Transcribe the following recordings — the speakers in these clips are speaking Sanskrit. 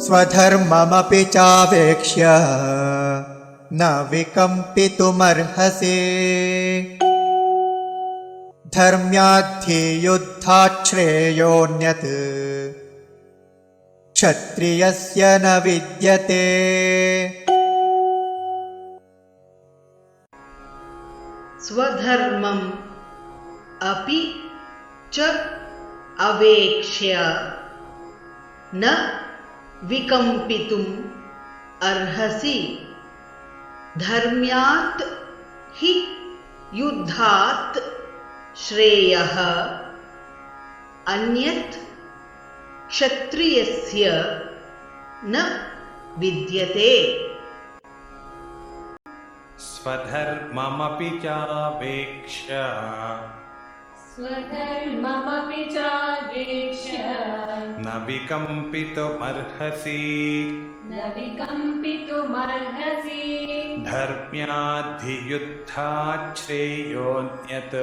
स्वधर्ममपि चावेक्ष्य न विकम्पितुमर्हसि धर्म्याद्धियुद्धात् श्रेयोऽन्यत् क्षत्रियस्य न विद्यते। स्वधर्मम् अपि च अवेक्ष्य न विकम्पितुम् अर्हसि धर्म्यात् हि युद्धात् श्रेयः अन्यत् क्षत्रियस्य न विद्यते। स्वधर्ममपि चावेक्ष्य न विकम्पितुमर्हसि धर्म्याद्धियुद्धात् श्रेयोऽन्यत्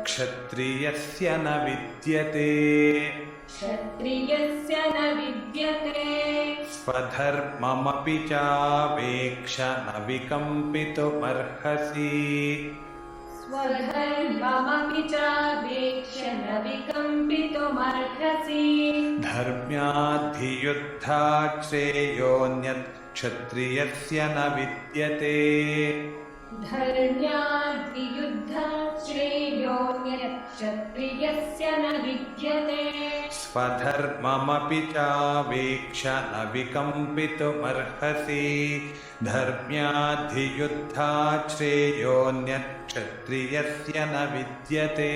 क्षत्रियस्य न विद्यते। स्वधर्ममपि चावेक्ष्य न विकम्पितुमर्हसि धर्म्याद्धियुद्धात् श्रेयोऽन्यत् क्षत्रियस्य न विद्यते। स्वधर्ममपि चावेक्ष्य न विकम्पितुमर्हसि धर्म्याद्धियुद्धात् श्रेयोऽन्यत् क्षत्रियस्य न विद्यते।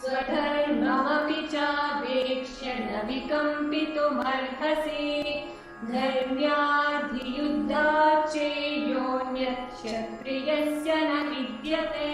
स्वधर्ममपि चावेक्ष्य न विकम्पितुमर्हसि धर्म्याद्धियुद्धात् श्रेयोऽन्यत् क्षत्रियस्य न विद्यते।